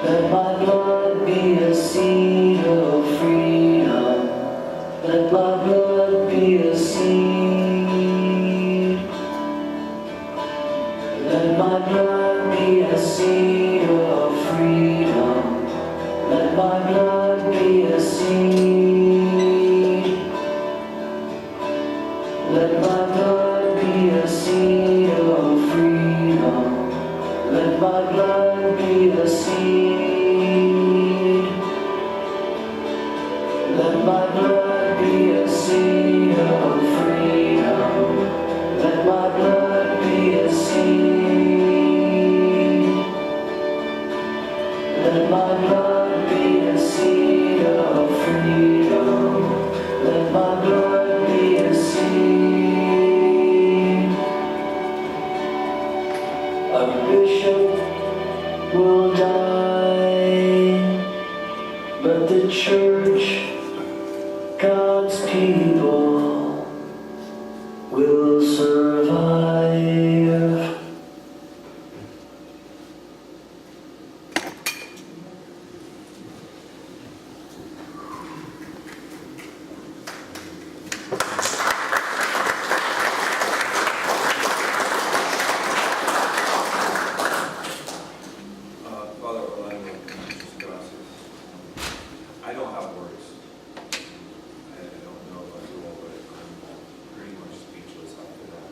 Let my blood be a seed of freedom. Let my blood be a seed. Let my blood be a seed of freedom. Let my blood be a seed. Let my blood be a seed of freedom. Let my blood be a seed. Let my blood be a seed of freedom. Let my blood be a seed. Let my blood be a seed of freedom. Let my blood be a seed. A bishop will die, but the church, God's people, will survive. Father Orlando, gracias. I don't have words. I don't know if I will, but I'm pretty much speechless after that.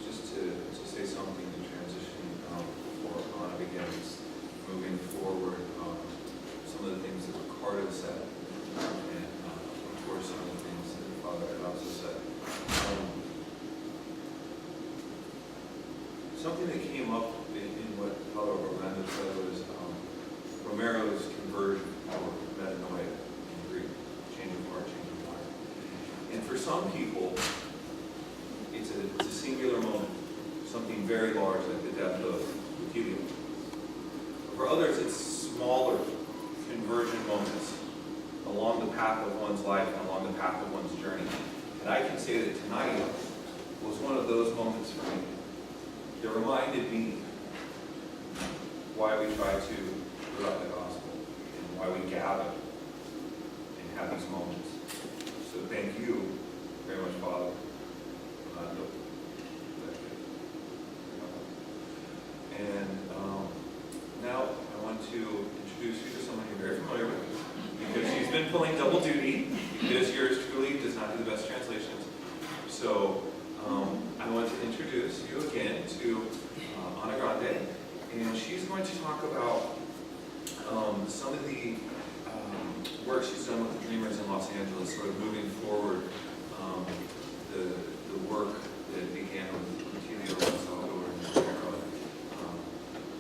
Just to say something to transition before Anna begins moving forward, some of the things that Ricardo said, and of course some of the things that Father had also said. Something that came up in what Father Orlando said was Romero's conversion, or metanoia in Greek, change of heart, change of mind. And for some people, it's a singular moment, something very large like the death of Ecclesial. For others, it's smaller conversion moments along the path of one's life and along the path of one's journey. And I can say that tonight was one of those moments for me. It reminded me why we try to live out the gospel and why we gather and have these moments. So thank you very much, Father. And now I want to introduce you to someone you're very familiar with, because she's been pulling double duty, because yours truly does not do the best translations. So I want to introduce you again to Grande, and she's going to talk about some of the work she's done with the Dreamers in Los Angeles, sort of moving forward the work that began with Ecclesial and Salvador and Grande.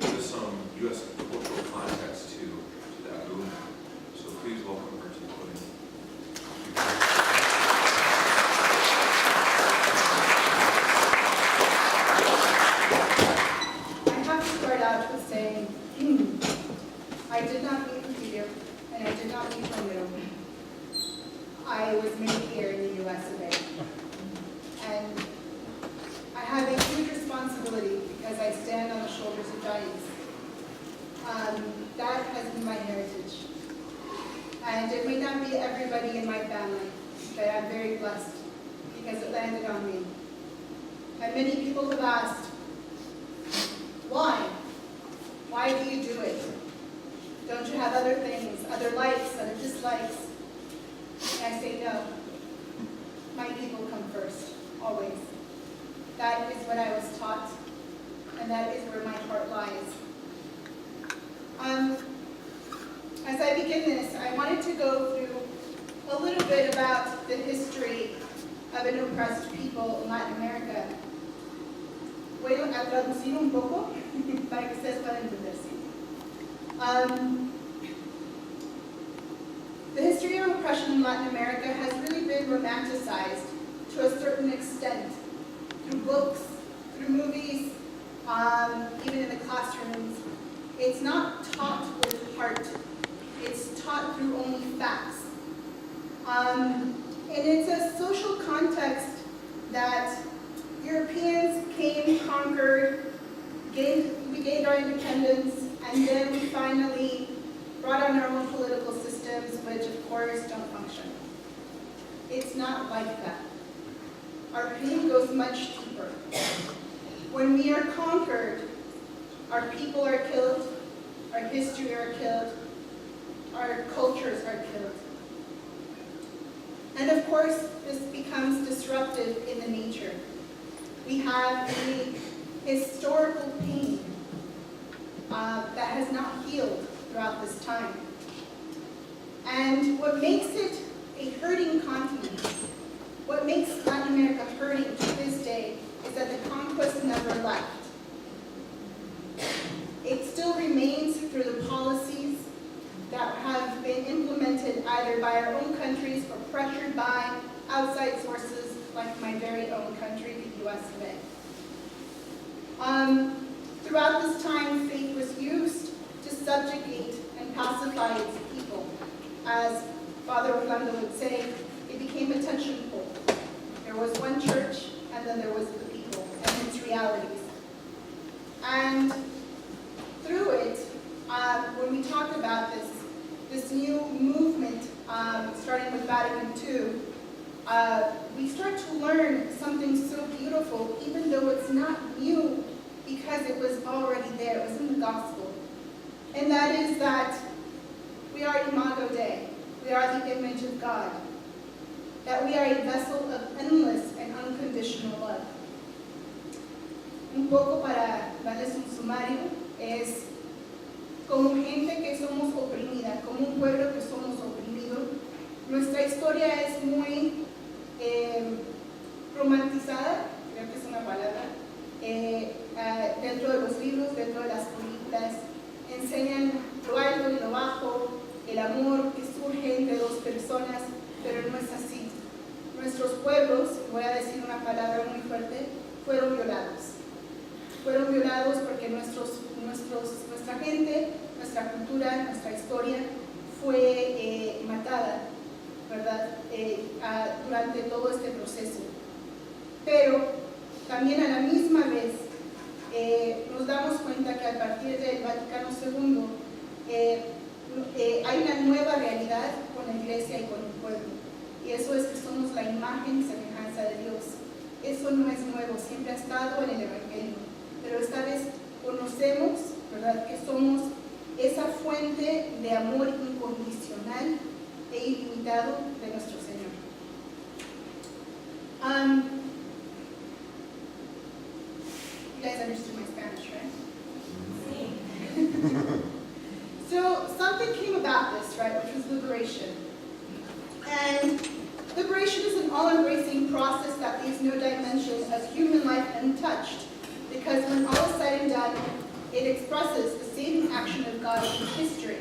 Give us some U.S. cultural context to that movement. So please welcome her to the podium. I did not meet Ecclesial, and I did not meet Romero. I was made here in the U.S. of A. And I have a huge responsibility because I stand on the shoulders of giants. That has been my heritage. And it may not be everybody in my family, but I'm very blessed because it landed on me. And many people have asked, why? Why do you do it? Don't you have other things, other likes, other dislikes? And I say no. My people come first, always. That is what I was taught, and that is where my heart lies. As I begin this, I wanted to go through a little bit about the history of an oppressed people in Latin America. Voy a traducir un poco para que ustedes puedan entender. The history of oppression in Latin America has really been romanticized to a certain extent through books, through movies, even in the classrooms. It's not taught with heart. It's taught through only facts. And it's a social context that Europeans came, conquered, we gained our independence, and then we finally brought on our own political systems, which of course don't function. It's not like that. Our pain goes much deeper. When we are conquered, our people are killed, our history are killed, our cultures are killed. And of course, this becomes disruptive in the nature. We have a historical pain that has not healed throughout this time. And what makes it a hurting continent, what makes Latin America hurting to this day, is that the conquest never left. It still remains through the policies that have been implemented either by our own countries or pressured by outside sources like my very own country, the US of A. Throughout this time, faith was used to subjugate and pacify its people. As Father Orlando would say, it became a tension pole. There was one church, and then there was the people and its realities. And through it, when we talked about this new movement, starting with Vatican II, we start to learn something so beautiful, even though it's not new, because it was already there, it was in the gospel. And that is that we are Imago Dei, we are the image of God, that we are a vessel of endless and unconditional love. Un poco para darles un sumario, es como gente que somos oprimida, como un pueblo que somos oprimido. Nuestra historia es muy romantizada, creo que es una palabra, dentro de los libros, dentro de las películas, enseñan lo alto y lo bajo, el amor que surge entre dos personas, pero no es así. Nuestros pueblos, voy a decir una palabra muy fuerte, fueron violados. Fueron violados porque nuestra gente, nuestra cultura, nuestra historia fue matada, ¿verdad? Durante todo este proceso. Pero también a la misma vez nos damos cuenta que a partir del Vaticano II hay una nueva realidad con la Iglesia y con el pueblo. Y eso es que somos la imagen y semejanza de Dios. Eso no es nuevo, siempre ha estado en el Evangelio. Pero esta vez conocemos, ¿verdad?, que somos esa fuente de amor incondicional e ilimitado de nuestro Señor. You guys understood my Spanish, right? So something came about this, right, which was liberation. And liberation is an all-embracing process that leaves no dimension of human life untouched, because when all is said and done, it expresses the saving action of God in history.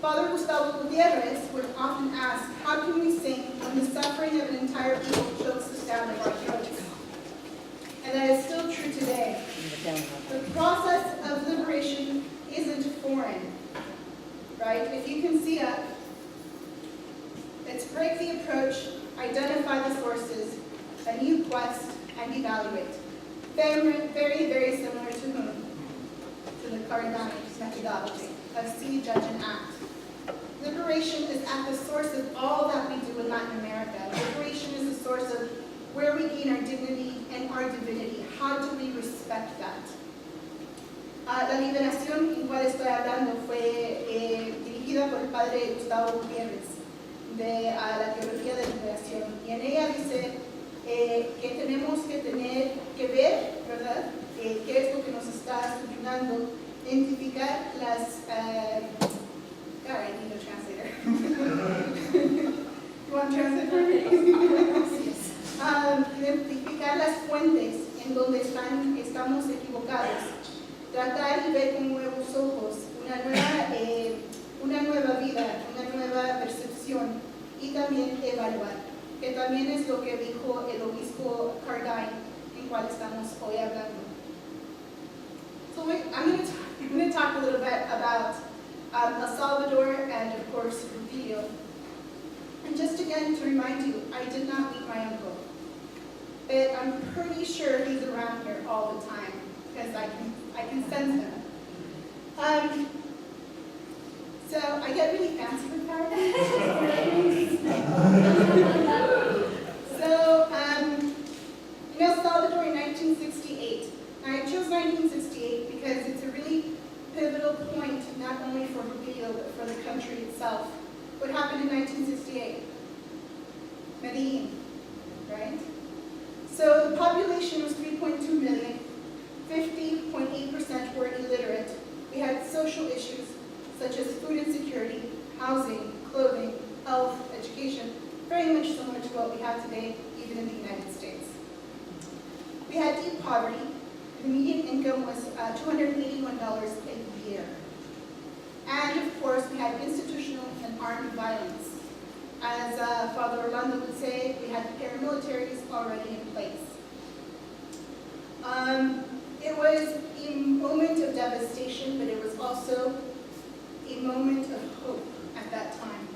Father Gustavo Gutierrez would often ask, how can we sing when the suffering of an entire people chokes the sound of our throats? And that is still true today. The process of liberation isn't foreign, right? If you can see up, let's break the approach, identify the sources, a new quest, and evaluate. Very, very, very similar to whom? To the Cardijn methodology of see, judge, and act. Liberation is at the source of all that we do in Latin America. Liberation is the source of where we gain our dignity and our divinity. How do we respect that? La liberación, en cual estoy hablando, fue dirigida por el padre Gustavo Gutiérrez, de la teología de liberación. Y en ella dice que tenemos que tener que ver, ¿verdad?, qué es lo que nos está subyugando, identificar las... God, I need a translator. You want to translate for me? Identificar las fuentes en donde estamos equivocados. Tratar y ver con nuevos ojos una nueva vida, una nueva percepción, y también evaluar, que también es lo que dijo el obispo Cardijn, en cual estamos hoy hablando. So I'm going to talk a little bit about El Salvador and, of course, Ecclesial. And just again to remind you, I did not meet my uncle, but I'm pretty sure he's around here all the time because I can sense him. So I get really fancy with PowerPoint. So, Salvador in 1968. Now I chose 1968 because it's a really pivotal point, not only for Ecclesial, but for the country itself. What happened in 1968? Medellin, right? So the population was 3.2 million. 50.8% were illiterate. We had social issues such as food insecurity, housing, clothing, health, education, very much similar to what we have today, even in the United States. We had deep poverty. The median income was $281 a year. And of course, we had institutional and armed violence. As Father Orlando would say, we had paramilitaries already in place. It was a moment of devastation, but it was also a moment of hope at that time.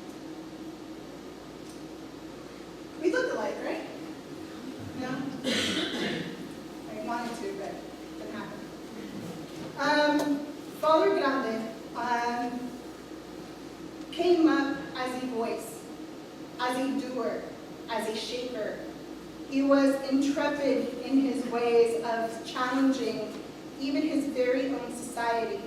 We look alike, right? No? I wanted to, but it didn't happen. Father Grande came up as a voice, as a doer, as a shaper. He was intrepid in his ways of challenging even his very own society.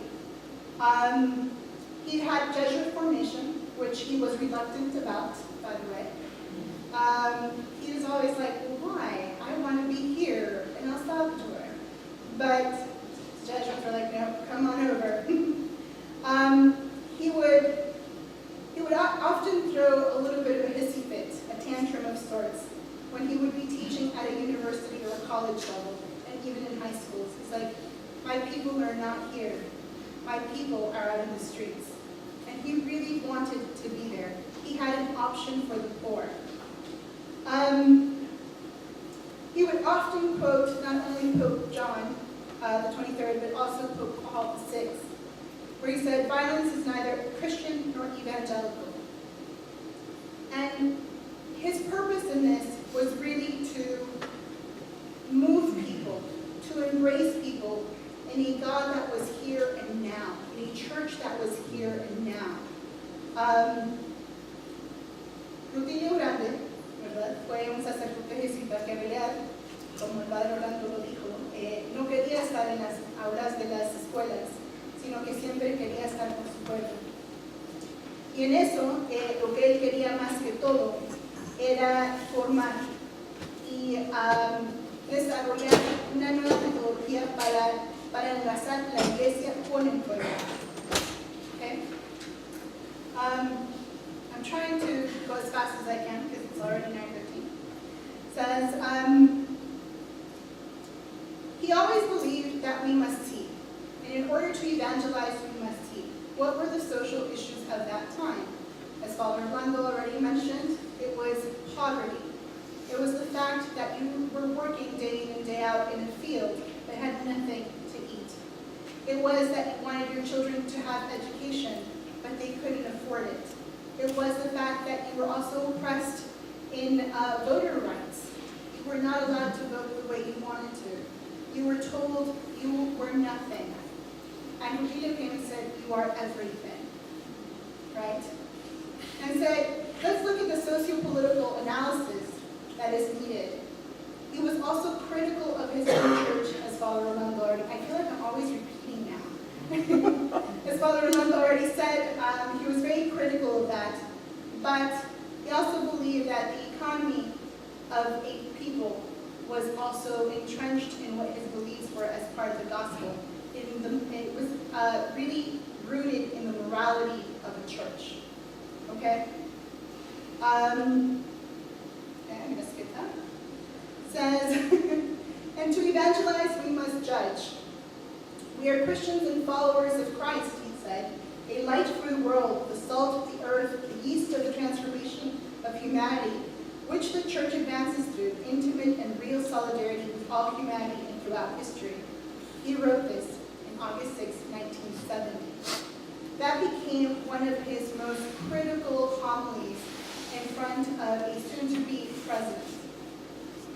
He had Jesuit formation, which he was reluctant about, by the way. He was always like, well, why? I want to be here in El Salvador. But Jesuits were like, no, come on over. He would often throw a little bit of a hissy fit, a tantrum of sorts, when he would be teaching at a university or a college level, and even in high schools. He's like, my people are not here. My people are out in the streets. And he really wanted to be there. He had an option for the poor. He would often quote not only Pope John the 23rd, but also Pope Paul VI, where he said, violence is neither Christian nor evangelical. And his purpose in this was really to move people, to embrace people in a God that was here and now, in a church that was here and now. Ecclesial Grande, ¿verdad? Fue un sacerdote jesuita que había, como el padre Orlando lo dijo, no quería estar en las aulas de las escuelas, sino que siempre quería estar con su pueblo. Y en eso, lo que él quería más que todo era formar y desarrollar una nueva metodología para enlazar la iglesia con el pueblo. Okay? I'm trying to go as fast as I can because it's already 9:15. Says, he always believed that we must see. And in order to evangelize, we must see. What were the social issues of that time? As Father Orlando already mentioned, it was poverty. It was the fact that you were working day in and day out in a field but had nothing to eat. It was that you wanted your children to have education, but they couldn't afford it. It was the fact that you were also oppressed in voter rights. You were not allowed to vote the way you wanted to. You were told you were nothing. And Ecclesial came and said, you are everything. Right? And said, let's look at the socio-political analysis that is needed. He was also critical of his own church, as Father Orlando already. I feel like I'm always repeating now. As Father Orlando already said, he was very critical of that. But he also believed that the economy of a people was also entrenched in what his beliefs were as part of the gospel. It was really rooted in the morality of a church. Okay? I'm going to skip that. Says, and to evangelize, we must judge. We are Christians and followers of Christ, he said, a light for the world, the salt of the earth, the yeast of the transformation of humanity, which the church advances through intimate and real solidarity with all humanity and throughout history. He wrote this in August 6, 1970. That became one of his most critical homilies in front of a soon-to-be president.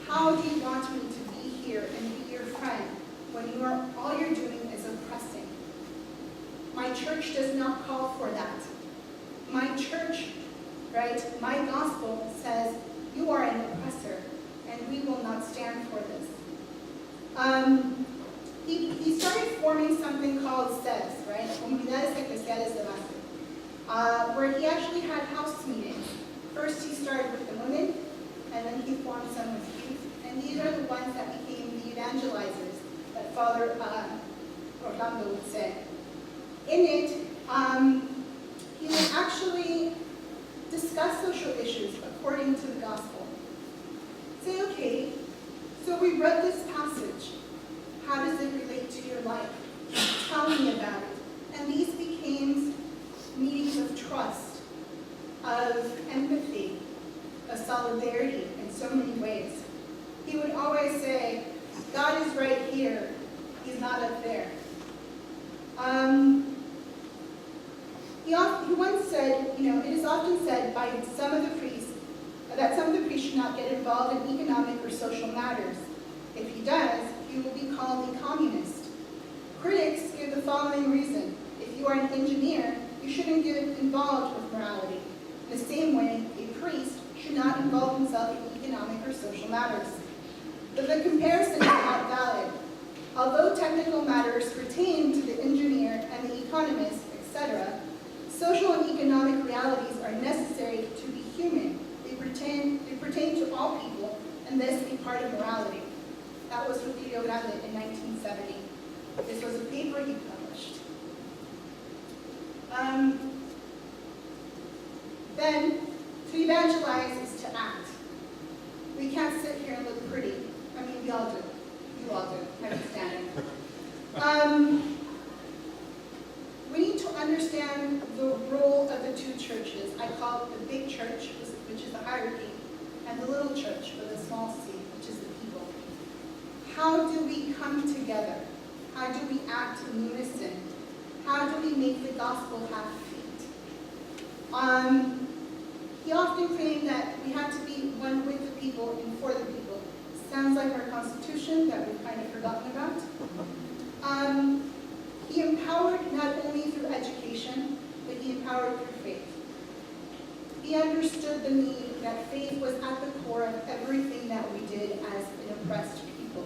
How do you want me to be here and be your friend when all you're doing is oppressing? My My church does not call for that. My church, right, my gospel says, you are an oppressor, and we will not stand for this. He started forming something called SEDS, right? Comunidades Ecclesiales de Base, where he actually had house meetings. First he started with the women, and then he formed some with youth. And these are the ones that became the evangelizers that Father Orlando would say. In it, he would actually discuss social issues according to the gospel. Say, okay, so we read this passage. How does it relate to your life? Tell me about it. And these became meetings of trust, of empathy, of solidarity in so many ways. He would always say, God is right here. He's not up there. He once said, it is often said by some of the priests that some of the priests should not get involved in economic or social matters. If he does, he will be called a communist. Critics give the following reason. If you are an engineer, you shouldn't get involved with morality. In the same way, a priest should not involve himself in economic or social matters. But the comparison is not valid. Although technical matters pertain to the engineer and the economist, etc., social and economic realities are necessary to be human. They pertain to all people, and thus be part of morality. That was from Grande in 1970. This was a paper he published. Then, to evangelize is to act. We can't sit here and look pretty. I mean, we all do. You all do. I'm standing. We need to understand the role of the two churches. I call it the big church, which is the hierarchy, and the little church, or the small c, which is the people. How do we come together? How do we act in unison? How do we make the gospel have feet? He often claimed that we have to be one with the people and for the people. Sounds like our Constitution that we've kind of forgotten about. He empowered not only through education, but he empowered through faith. He understood the need that faith was at the core of everything that we did as an oppressed people.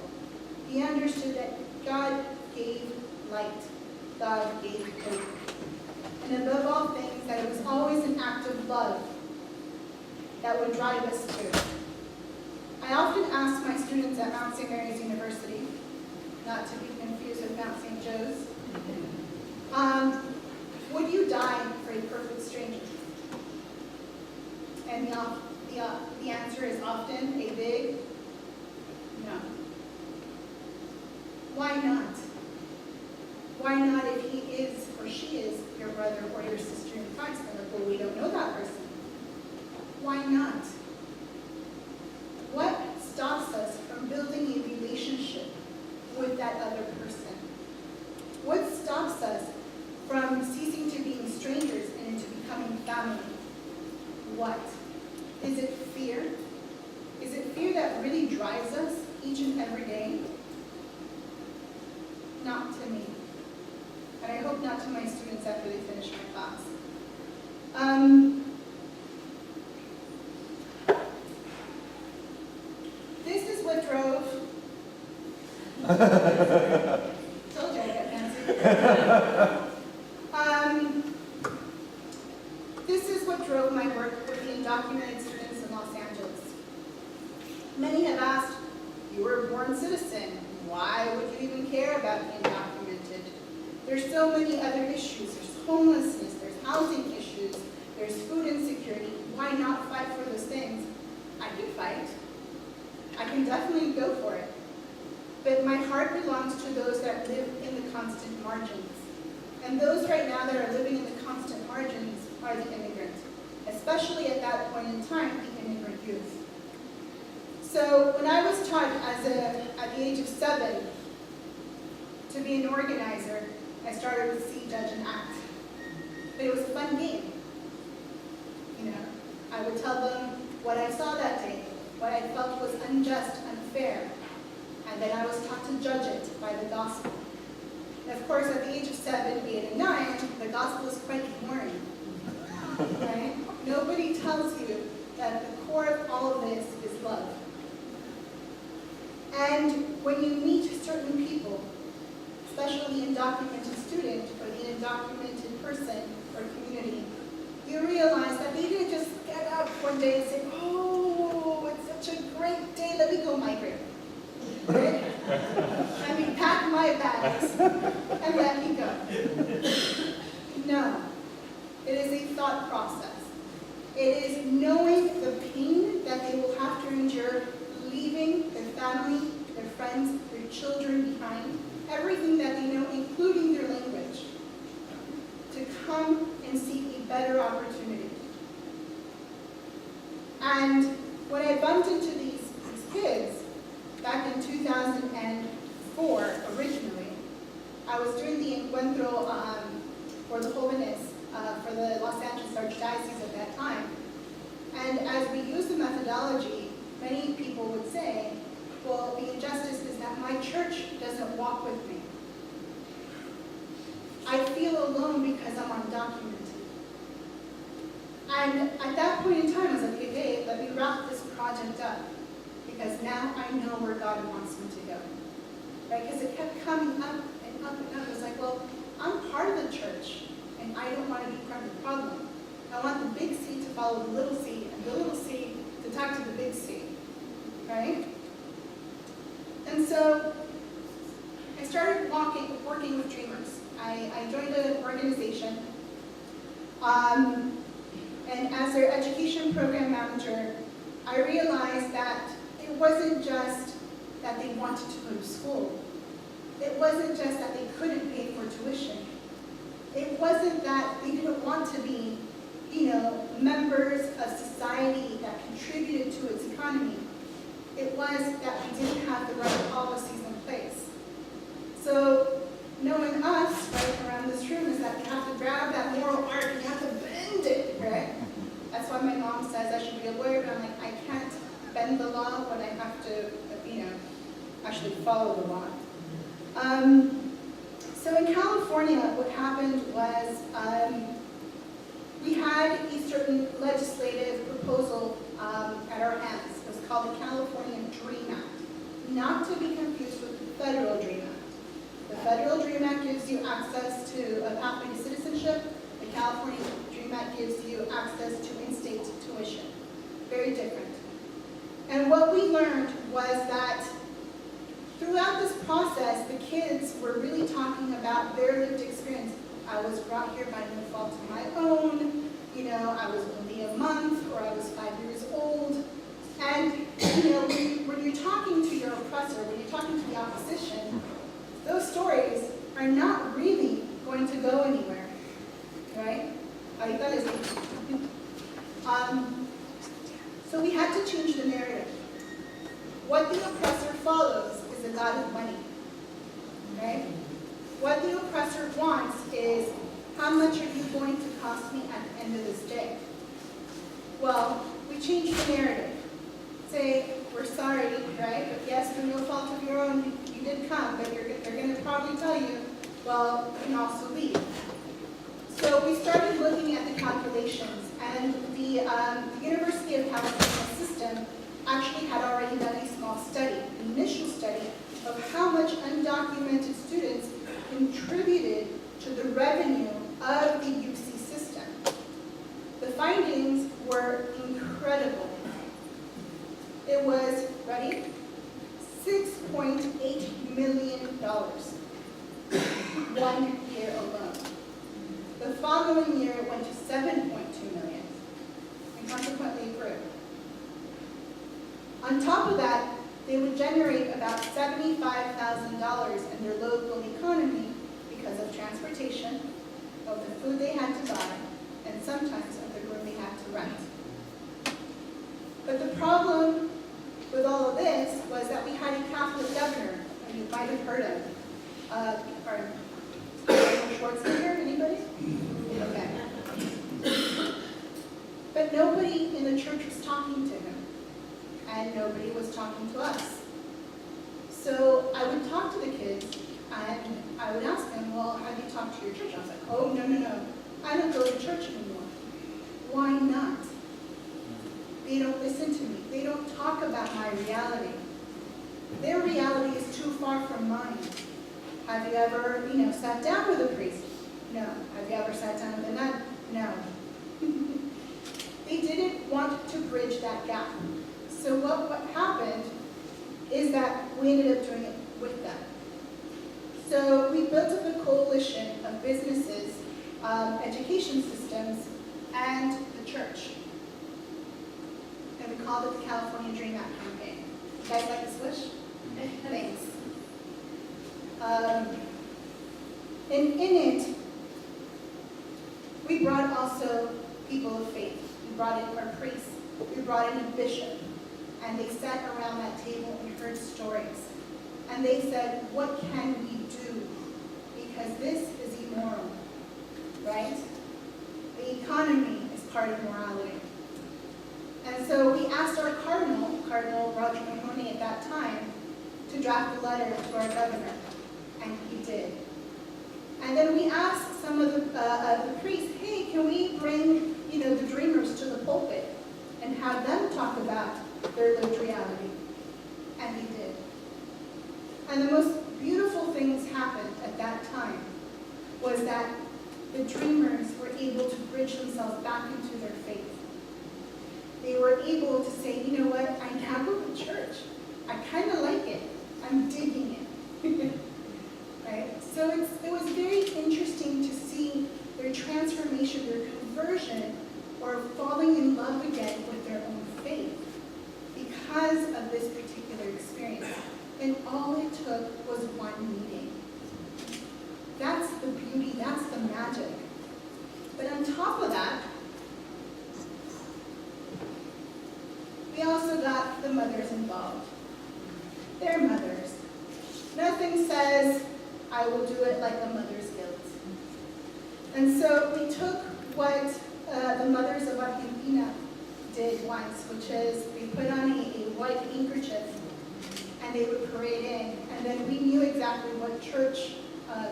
He understood that God gave light, God gave hope. And above all things, that it was always an act of love that would drive us through. I often ask my students at Mount St. Mary's University, not to be confused with Mount St. Joe's, would you die for a perfect stranger? And the answer is often a big no. Why not? Why not if he is or she is your brother or your sister in Christ? And like, well, we don't know that person. Why not? What stops us from building a relationship with that other person? What stops us from ceasing to being strangers and into becoming family? What? Is it fear? Is it fear that really drives us each and every day? Not to me. And I hope not to my students after they finish my class. This is what drove... Told you I got fancy. This is what drove my work with the undocumented students in Los Angeles. Many have asked, you were a born citizen. Why would you even care about the undocumented? There's so many other issues. There's homelessness, there's housing issues, there's food insecurity. Why not fight for those things? I can fight. I can definitely go for it. But my heart belongs to those that live in the constant margins. And those right now that are living in the constant margins are the immigrants, especially at that point in time, the immigrant youth. So when I was taught at the age of 7 to be an organizer, I started with See, Judge, and Act. But it was a fun game. I would tell them what I saw that day, what I felt was unjust, unfair, and then I was taught to judge it by the gospel. And of course, at the age of 7, 8, and 9, all of this is love. And when you meet certain people, especially the undocumented student or the undocumented person or community, you realize that they didn't just get up one day and say, oh, it's such a great day, let me go migrate. Right? Let me pack my bags and let me go. No. It is a thought process. It is knowing the pain that they will have to endure leaving their family, their friends, their children behind, everything that they know, including their language, to come and seek a better opportunity. And when I bumped into these kids back in 2004, originally, I was doing the Encuentro for the Jóvenes for the Los Angeles Archdiocese at that time. And as we use the methodology, many people would say, well, the injustice is that my church doesn't walk with me. I feel alone because I'm undocumented. And at that point in time, I was like, hey, let me wrap this project up, because now I know where God wants me to go. Right? Because it kept coming up and up and up. It was like, well, I'm part of the church, and I don't want to be part of the problem. I want the big C to follow the little c, and the little c to talk to the big C. Right? And so I started working with dreamers. I joined an organization, and as their education program manager, I realized that it wasn't just that they wanted to go to school. It wasn't just that they couldn't pay for tuition. It wasn't that they didn't want to be, members of society that contributed to its economy. It was that we didn't have the right policies in place. So knowing us right around this room is that you have to grab that moral arc and you have to bend it, right? That's why my mom says I should be a lawyer, but I'm like, I can't bend the law when I have to, actually follow the law. So in California, what happened was we had a certain legislative proposal at our hands. It was called the California Dream Act, not to be confused with the Federal Dream Act. The Federal Dream Act gives you access to a pathway to citizenship. The California Dream Act gives you access to in-state tuition. Very different. And what we learned was that throughout this process, the kids were really talking about their lived experience. I was brought here by no fault of my own. I was only a month, or I was 5 years old. And, when you're talking to your oppressor, when you're talking to the opposition, those stories are not really going to go anywhere, right? So we had to change the narrative. What the oppressor follows is a God of money, right? What the oppressor wants is, how much are you going to cost me at the end of this day? Well, we changed the narrative. Say, we're sorry, right? But yes, through no fault of your own, you did come, but they're going to probably tell you, well, you can also leave. So we started looking at the calculations, and the University of California system actually had already done a small study, an initial study, of how much undocumented students contributed to the revenue of the UC system. The findings were incredible. It was, ready? $6.8 million 1 year alone. The following year it went to $7.2 million, and consequently it grew. On top of that, they would generate about $75,000 in their local economy because of transportation, of the food they had to buy, and sometimes of the room they had to rent. But the problem with all of this was that we had a Catholic governor, and you might have heard of, Schwarzenegger, anybody? Okay. But nobody in the church was talking to him, and nobody was talking to us. So I would talk to the kids, and I would ask them, well, how do you talk to your church? I was like, oh, no, I don't go to church anymore. Why not? They don't listen to me. They don't talk about my reality. Their reality is too far from mine. Have you ever, sat down with a priest? No. Have you ever sat down with a nun? No. They didn't want to bridge that gap. So what happened is that we ended up doing it with them. So we built up a coalition of businesses, education systems, and the church. And we called it the California Dream Act campaign. You guys like the swoosh? Thanks. And in it, we brought also people of faith. We brought in our priests. We brought in a bishop. And they sat around that table and heard stories. And they said, what can we do? Because this is immoral, right? The economy is part of morality. And so we asked our Cardinal Roger Mahoney at that time, to draft a letter to our governor. And he did. And then we asked some of the priests, hey, can we bring the dreamers to the pulpit and have them talk about their lived reality? And he did. And the most beautiful things happened at that time was that the dreamers were able to bridge themselves back into their faith. They were able to say, you know what, I now go to church. I kind of like it. I'm digging it. Right? So it was very interesting to see their transformation, their conversion, or falling in love again with their own faith because of this particular experience. And all it took was one meeting. That's the beauty, that's the magic. But on top of that, we also got the mothers involved. They're mothers. Nothing says, I will do it like a mother's guilt. And so we took what the mothers of Argentina did once, which is we put on a white handkerchief and they would parade in. And then we knew exactly what church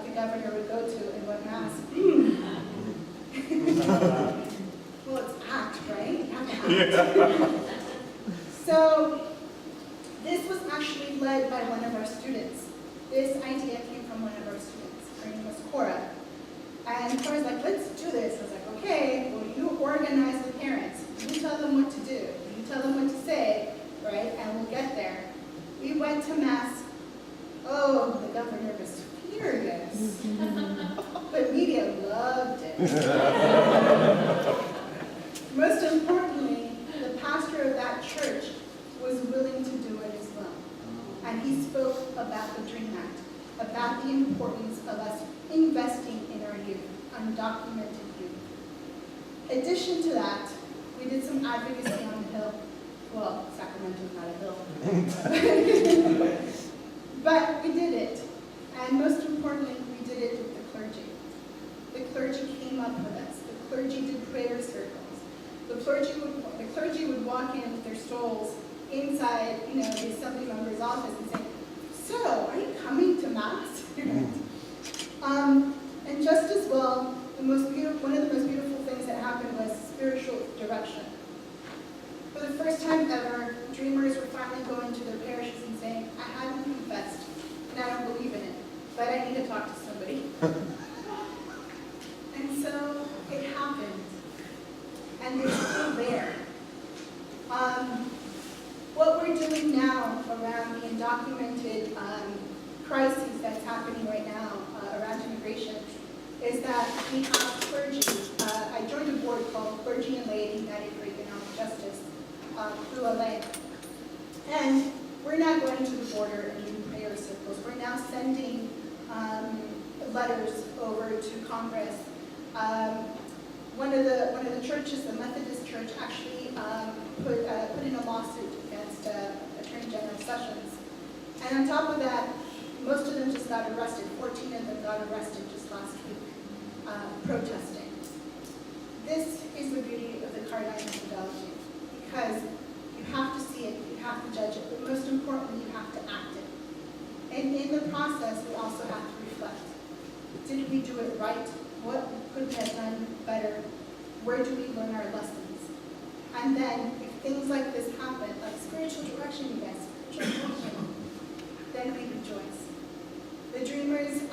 the governor would go to and what mass. Well, it's act, right? You have to act. So this was actually led by one of our students. This idea came from one of our students. Her name was Cora. And Cora's like, let's do this. I was like, okay, well, you organize the parents. You tell them what to do. You tell them what to say, right? And we'll get there. We went to mass. Oh, the governor was furious. But media loved it. Most importantly, the pastor of that church was willing to do it as well. And he spoke about the Dream Act, about the importance of us investing in our youth, undocumented youth. In addition to that, we did some advocacy on the Hill. Well, Sacramento's not a hill. But we did it. And most importantly, we did it with the clergy. The clergy came up with us. The clergy did prayer circles. The clergy would walk in with their stoles inside, the assembly member's office and say, so, are you coming to Mass? And just as well, one of the most beautiful things that happened was spiritual direction. For the first time ever, dreamers were finally going to their parishes and saying, I haven't confessed, and I don't believe in it, but I need to talk to somebody. And so it happened. And they're still there. What we're doing now around the undocumented crisis that's happening right now around immigration is that we have clergy. I joined a board called Clergy and Laity United for Economic Justice through LA. And we're now going to the border and doing prayer circles. We're now sending letters over to Congress. One of the churches, the Methodist Church, actually put in a lawsuit against Attorney General Sessions. And on top of that, most of them just got arrested. 14 of them got arrested just last week, protesting. This is the beauty of the Cardijn methodology, because you have to see it, you have to judge it, but most importantly, you have to act it. And in the process, we also have to reflect. Did we do it right? What could we have done better? Where do we learn our lessons? And then, if things like this happen, like spiritual direction, you guys, spiritual direction, then we rejoice. The Dreamers,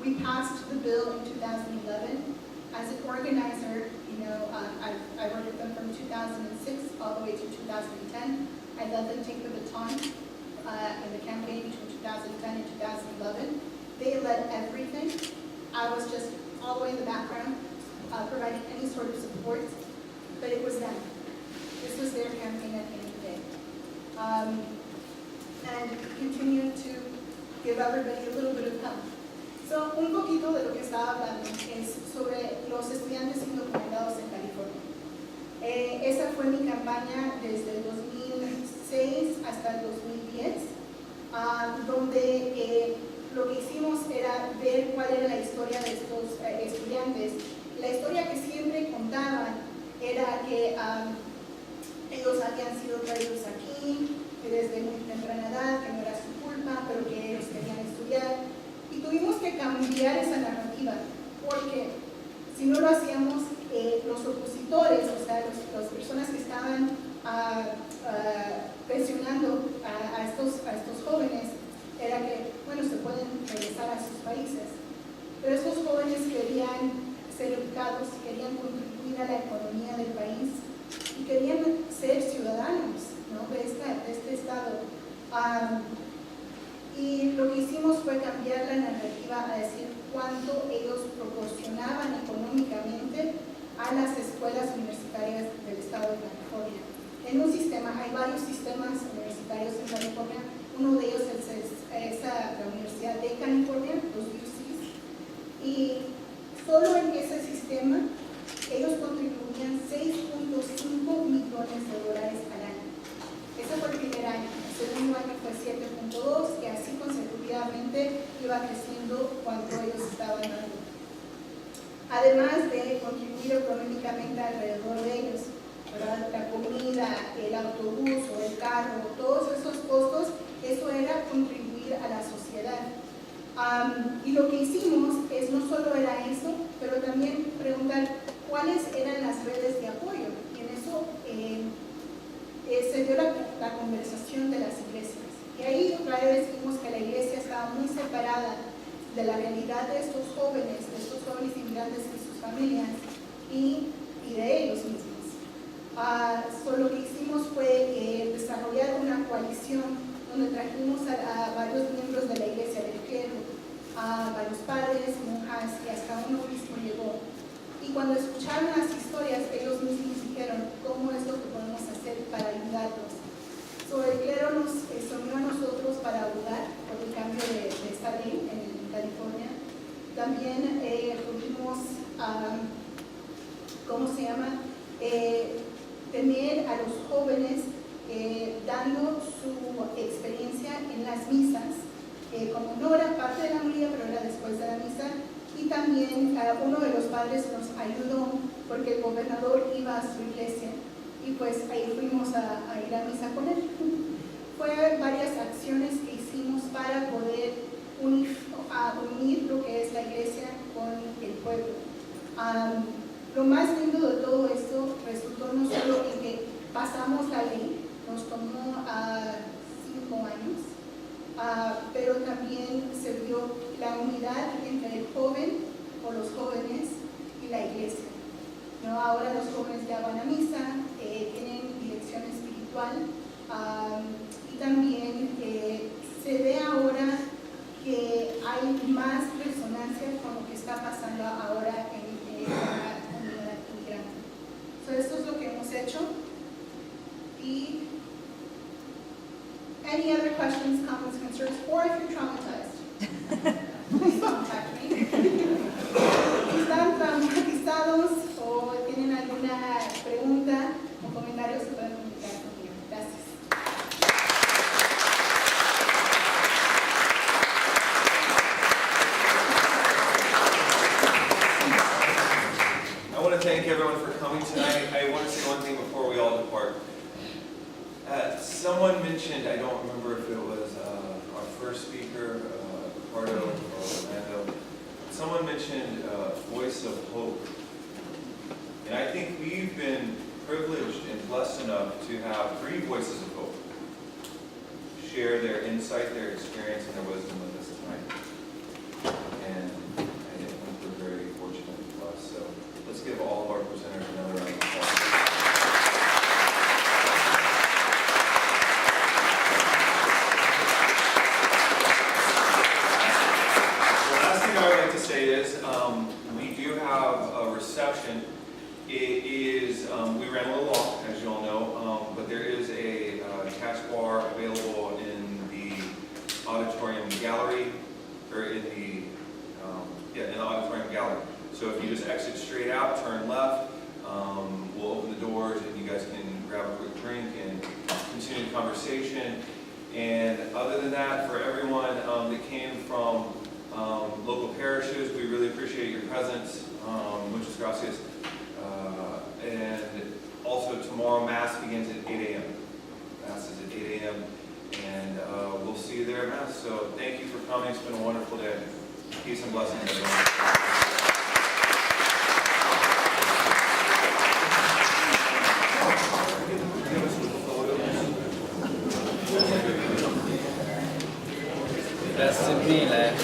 we passed the bill in 2011. As an organizer, I worked with them from 2006 all the way to 2010. I let them take the baton in the campaign between 2010 and 2011. They led everything. I was just all the way in the background, providing any sort of support, but it was them. This was their campaign at the end of the day. And continue to give everybody a little bit of help. So, un poquito de lo que estaba hablando es sobre los estudiantes indocumentados en California. Esa fue mi campaña desde el 2006 hasta el 2010, donde lo que hicimos era ver cuál era la historia de estos estudiantes. La historia que siempre contaban era que ellos habían sido traídos aquí desde muy temprana edad, que no era su culpa, pero que ellos querían estudiar. Y tuvimos que cambiar esa narrativa, porque si no lo hacíamos, los opositores, o sea, las personas que estaban presionando a estos jóvenes, era que, bueno, se pueden regresar a sus países. Pero estos jóvenes querían ser educados, querían contribuir a la economía del país y querían ser ciudadanos, ¿no?, de este estado. Y lo que hicimos fue cambiar la narrativa a decir cuánto ellos proporcionaban económicamente a las escuelas universitarias del estado de California. En un sistema, hay varios sistemas universitarios en California. Uno de ellos es la Universidad de California, los UCs, y solo en ese sistema ellos contribuían $6.5 millones al año. Ese fue el primer año. El segundo año fue 7.2, y así consecutivamente iba creciendo cuanto ellos estaban dando. Además de contribuir económicamente alrededor de ellos, ¿verdad?, la comida, el autobús o el carro, todos esos costos, eso era contribuir a la sociedad. Y lo que hicimos es no solo era eso, pero también preguntar cuáles eran las redes de apoyo. Y en eso se dio la conversación de las iglesias. Y ahí otra vez vimos que la iglesia estaba muy separada de la realidad de estos jóvenes inmigrantes y sus familias y de ellos mismos. Lo que hicimos fue desarrollar una coalición donde trajimos a varios miembros de la iglesia del clero, a varios padres, monjas, y hasta uno mismo llegó. Y cuando escucharon las historias, ellos mismos dijeron, ¿cómo es lo que podemos hacer para ayudarlos? El clero se unió a nosotros para ayudar por el cambio de esta ley en California. También pudimos, tener a los jóvenes dando su experiencia en las misas, como no era parte de la homilía, pero era después de la misa. Y también uno de los padres nos ayudó porque el gobernador iba a su iglesia y pues ahí fuimos a ir a misa con él. Fue varias acciones que hicimos para poder unir lo que es la iglesia con el pueblo. Lo más lindo de todo esto resultó no solo en que pasamos la ley, nos tomó 5 años, pero también se vio la unidad entre el joven o los jóvenes y la iglesia, ¿no? Ahora los jóvenes ya van a misa, tienen dirección espiritual, y también se ve ahora que hay más resonancia con lo que está pasando ahora en la comunidad inmigrante. Esto es lo que hemos hecho. Y any other questions, comments, concerns, or if you're traumatized, please contact me. Si están traumatizados o tienen alguna pregunta o comentario, se pueden comunicar conmigo. Gracias. I want to thank everyone for coming tonight. I want to say one thing before we all depart. Someone mentioned, I don't remember if it was our first speaker, Ricardo or Orlando, someone mentioned voice of hope. And I think we've been privileged and blessed enough to have 3 voices of hope share their insight, their experience, and their wisdom with us tonight. And I think we're very fortunate and blessed. So let's give all of our presenters another round of applause. The last thing I would like to say is we do have a reception. It is, we ran a little long, as you all know, but there is a cash bar available in the auditorium gallery, or in the auditorium gallery. So if you just exit straight out, turn left, we'll open the doors and you guys can grab a quick drink and continue the conversation. And other than that, for everyone that came from local parishes, we really appreciate your presence. Muchas gracias. And also tomorrow Mass begins at 8 a.m. Mass is at 8 a.m. And we'll see you there at Mass. So thank you for coming. It's been a wonderful day. Peace and blessings, everyone. Grazie mille.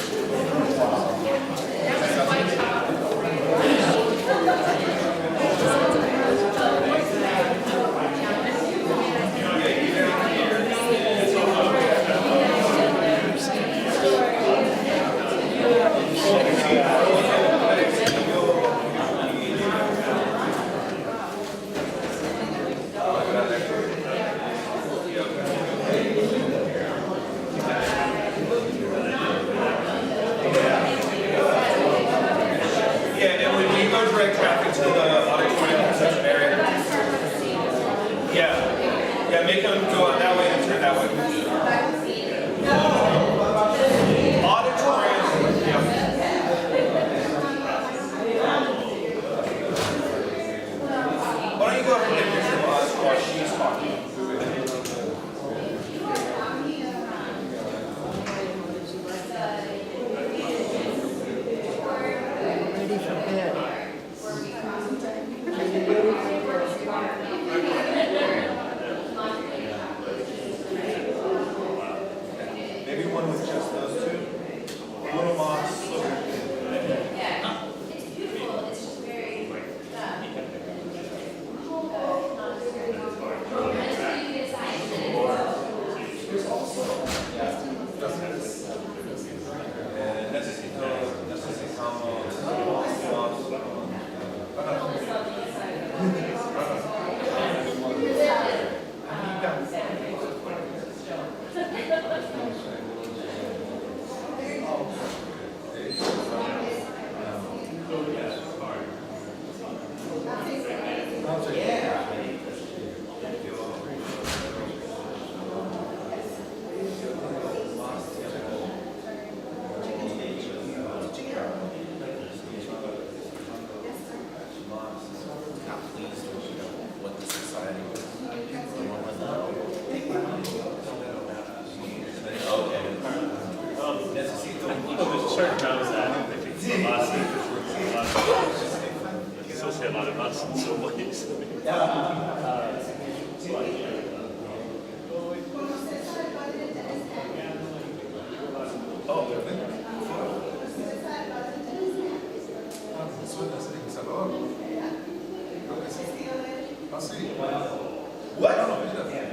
What?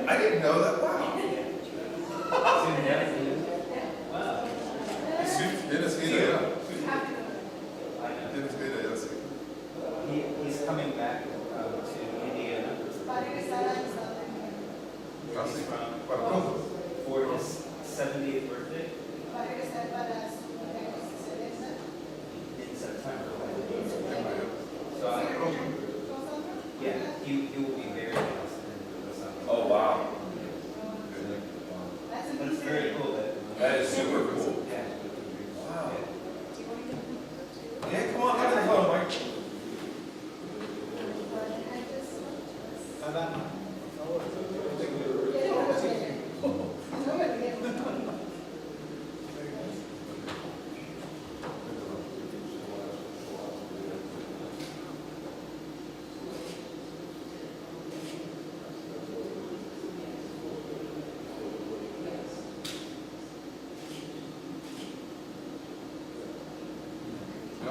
I didn't know that. Wow. He's coming back to Indiana. For his 70th birthday in September. So yeah, he will be very nice. Oh, wow. But it's very cool That is super cool. Yeah. Wow. Yeah, come on, have the phone, Mike.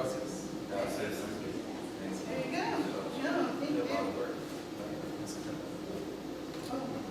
Gracias. Gracias. There you go. No, thank You you. did a lot of work. Oh,